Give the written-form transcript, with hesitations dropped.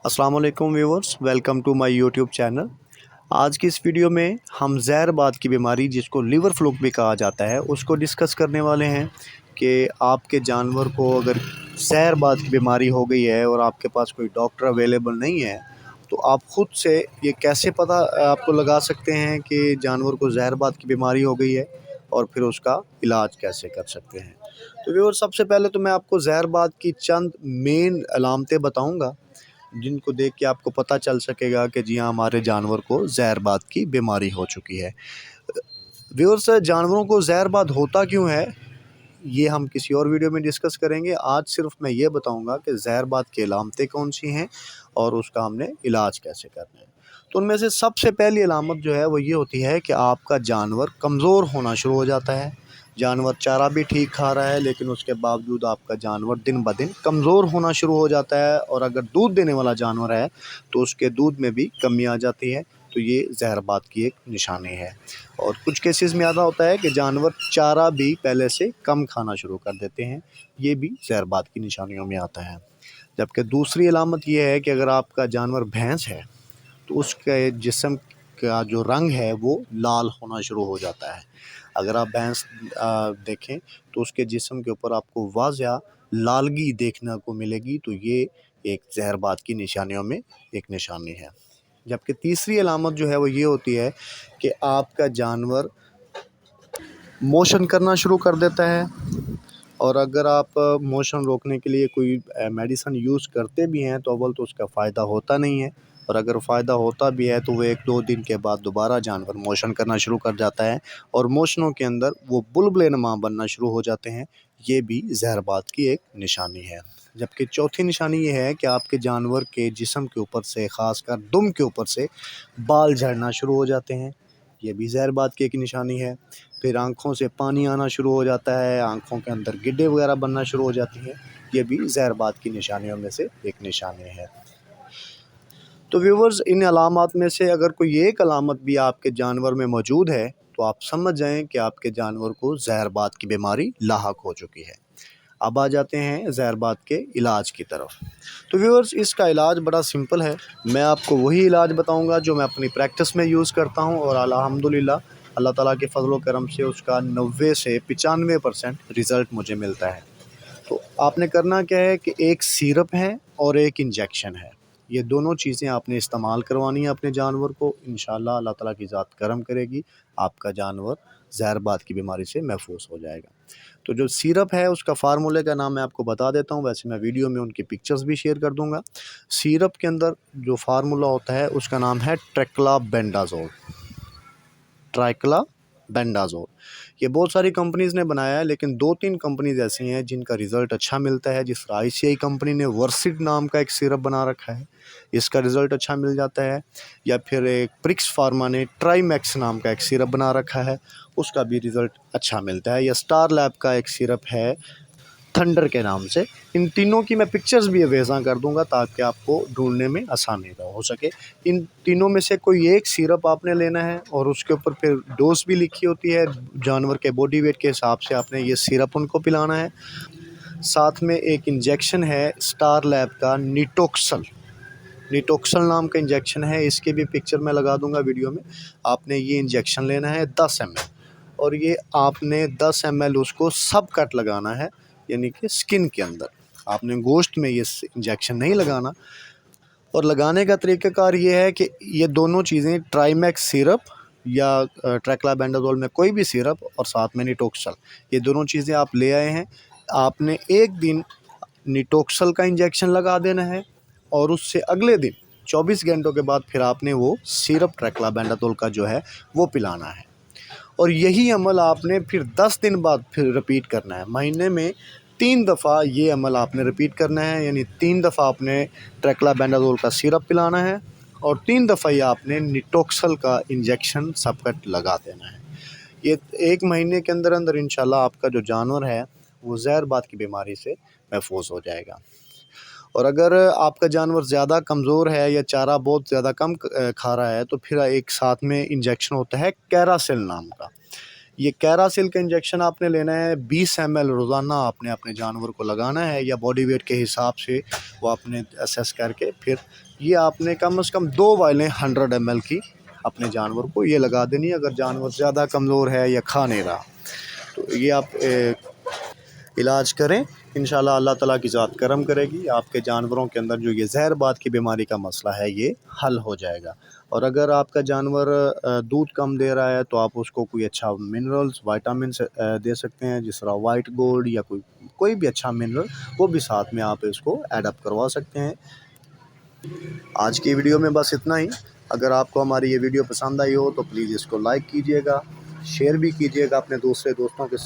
अस्सलाम वालेकुम viewers, welcome to my YouTube channel. आज की इस वीडियो में हम ज़हरबाद की बीमारी जिसको लिवर फ्लूक भी कहा जाता है उसको डिस्कस करने वाले हैं कि आपके जानवर को अगर ज़हरबाद की बीमारी हो गई है और आपके पास कोई डॉक्टर अवेलेबल नहीं है तो आप ख़ुद से ये कैसे पता आपको लगा सकते हैं कि जानवर को ज़हरबाद की बीमारी हो गई है और फिर उसका इलाज कैसे कर सकते हैं। तो व्यूअर्स, सबसे पहले तो मैं आपको ज़हरबाद की चंद मेन अलामतें बताऊँगा जिनको देख के आपको पता चल सकेगा कि जी हाँ, हमारे जानवर को ज़हरबाद की बीमारी हो चुकी है। व्यूअर्स, जानवरों को ज़हरबाद होता क्यों है ये हम किसी और वीडियो में डिस्कस करेंगे। आज सिर्फ मैं ये बताऊंगा कि ज़हरबाद की अलामतें कौन सी हैं और उसका हमने इलाज कैसे करना है। तो उनमें से सबसे पहली अलामत जो है वो ये होती है कि आपका जानवर कमज़ोर होना शुरू हो जाता है। जानवर चारा भी ठीक खा रहा है लेकिन उसके बावजूद आपका जानवर दिन ब दिन कमज़ोर होना शुरू हो जाता है और अगर दूध देने वाला जानवर है तो उसके दूध में भी कमी आ जाती है। तो ये ज़हरबाद की एक निशानी है। और कुछ केसेस में ऐसा होता है कि जानवर चारा भी पहले से कम खाना शुरू कर देते हैं, ये भी ज़हरबाद की निशानियों में आता है। जबकि दूसरी अलामत ये है कि अगर आपका जानवर भैंस है तो उसके जिस्म का जो रंग है वो लाल होना शुरू हो जाता है। अगर आप भैंस देखें तो उसके जिस्म के ऊपर आपको वाज़ह लालगी देखने को मिलेगी, तो ये एक ज़हरबाद की निशानियों में एक निशानी है। जबकि तीसरी अलामत जो है वो ये होती है कि आपका जानवर मोशन करना शुरू कर देता है और अगर आप मोशन रोकने के लिए कोई मेडिसिन यूज़ करते भी हैं तो अव्वल तो उसका फ़ायदा होता नहीं है, और अगर फ़ायदा होता भी है तो वो 1-2 दिन के बाद दोबारा जानवर मोशन करना शुरू कर जाता है और मोशनों के अंदर वो बुलबुले नुमा बनना शुरू हो जाते हैं। ये भी ज़हरबाद की एक निशानी है। जबकि चौथी निशानी ये है कि आपके जानवर के जिस्म के ऊपर से, ख़ासकर दुम के ऊपर से बाल झड़ना शुरू हो जाते हैं। ये भी ज़हरबाद की एक निशानी है। फिर आँखों से पानी आना शुरू हो जाता है, आँखों के अंदर गिड्डे वगैरह बनना शुरू हो जाती हैं। ये भी ज़हरबाद की निशानियों में से एक निशानी है। तो व्यूअर्स, इन अलामात में से अगर कोई एक अलामत भी आपके जानवर में मौजूद है तो आप समझ जाएँ कि आपके जानवर को ज़हरबाद की बीमारी लाहक हो चुकी है। अब आ जाते हैं ज़हरबाद के इलाज की तरफ। तो व्यूअर्स, इसका इलाज बड़ा सिंपल है। मैं आपको वही इलाज बताऊंगा जो मैं अपनी प्रैक्टिस में यूज़ करता हूं और अल्हम्दुलिल्लाह अल्लाह ताला के फजल व करम से उसका 90 से 95% रिज़ल्ट मुझे मिलता है। तो आपने करना क्या है कि एक सिरप है और एक इंजेक्शन है, ये दोनों चीज़ें आपने इस्तेमाल करवानी है अपने जानवर को। इंशाअल्लाह अल्लाह ताला की ज़ात करम करेगी, आपका जानवर ज़हरबाद की बीमारी से महफूज हो जाएगा। तो जो सिरप है उसका फार्मूले का नाम मैं आपको बता देता हूँ, वैसे मैं वीडियो में उनकी पिक्चर्स भी शेयर कर दूँगा। सिरप के अंदर जो फार्मूला होता है उसका नाम है ट्रैक्लाबेंडाज़ोल। ट्राइक्लाबेंडाज़ोल ये बहुत सारी कंपनीज़ ने बनाया है, लेकिन 2-3 कंपनीज़ ऐसी हैं जिनका रिज़ल्ट अच्छा मिलता है। जिस आईसीआई कंपनी ने वर्सिड नाम का एक सिरप बना रखा है, इसका रिज़ल्ट अच्छा मिल जाता है। या फिर एक प्रिक्स फार्मा ने ट्राईमैक्स नाम का एक सिरप बना रखा है, उसका भी रिज़ल्ट अच्छा मिलता है। या स्टार लैब का एक सिरप है थंडर के नाम से। इन तीनों की मैं पिक्चर्स भी अवेज़ा कर दूंगा ताकि आपको ढूंढने में आसानी हो सके। इन तीनों में से कोई एक सिरप आपने लेना है और उसके ऊपर फिर डोज भी लिखी होती है, जानवर के बॉडी वेट के हिसाब से आपने ये सिरप उनको पिलाना है। साथ में एक इंजेक्शन है स्टार लैब का निटोक्सल। निटोक्सल नाम का इंजेक्शन है, इसकी भी पिक्चर मैं लगा दूंगा वीडियो में। आपने ये इंजेक्शन लेना है 10 ml और ये आपने 10 ml उसको सब कट लगाना है, यानी कि स्किन के अंदर। आपने गोश्त में ये इंजेक्शन नहीं लगाना। और लगाने का तरीक़ाकार ये है कि ये दोनों चीज़ें ट्राईमैक्स सिरप या ट्रैक्लाबेंडाज़ोल में कोई भी सिरप और साथ में निटोक्सल, ये दोनों चीज़ें आप ले आए हैं। आपने एक दिन निटोक्सल का इंजेक्शन लगा देना है और उससे अगले दिन 24 घंटों के बाद फिर आपने वो सिरप ट्रैक्लाबेंडाज़ोल का जो है वो पिलाना है। और यही अमल आपने फिर 10 दिन बाद फिर रिपीट करना है। महीने में 3 दफ़ा ये अमल आपने रिपीट करना है, यानी 3 दफ़ा आपने ट्रैक्लाबेंडाज़ोल का सिरप पिलाना है और 3 दफ़ा ये आपने निटोक्सल का इंजेक्शन सबकट लगा देना है। ये 1 महीने के अंदर अंदर इंशाल्लाह आपका जो जानवर है वो ज़हरबाद की बीमारी से महफूज हो जाएगा। और अगर आपका जानवर ज़्यादा कमज़ोर है या चारा बहुत ज़्यादा कम खा रहा है तो फिर एक साथ में इंजेक्शन होता है कैरासिल नाम का। ये कैरासिल का इंजेक्शन आपने लेना है 20 ml रोज़ाना आपने अपने जानवर को लगाना है, या बॉडी वेट के हिसाब से वो आपने असेस करके फिर ये आपने कम से कम 2 वाइलें 100 ml की अपने जानवर को ये लगा देनी है। अगर जानवर ज़्यादा कमज़ोर है या खा नहीं रहा तो ये आप इलाज करें, इंशाल्लाह अल्लाह ताला की ज़ात करम करेगी, आपके जानवरों के अंदर जो ये ज़हरबाद की बीमारी का मसला है ये हल हो जाएगा। और अगर आपका जानवर दूध कम दे रहा है तो आप उसको कोई अच्छा मिनरल्स विटामिन्स दे सकते हैं, जिस तरह वाइट गोल्ड या कोई भी अच्छा मिनरल, वो भी साथ में आप इसको ऐड अप करवा सकते हैं। आज की वीडियो में बस इतना ही। अगर आपको हमारी ये वीडियो पसंद आई हो तो प्लीज़ इसको लाइक कीजिएगा, शेयर भी कीजिएगा अपने दूसरे दोस्तों के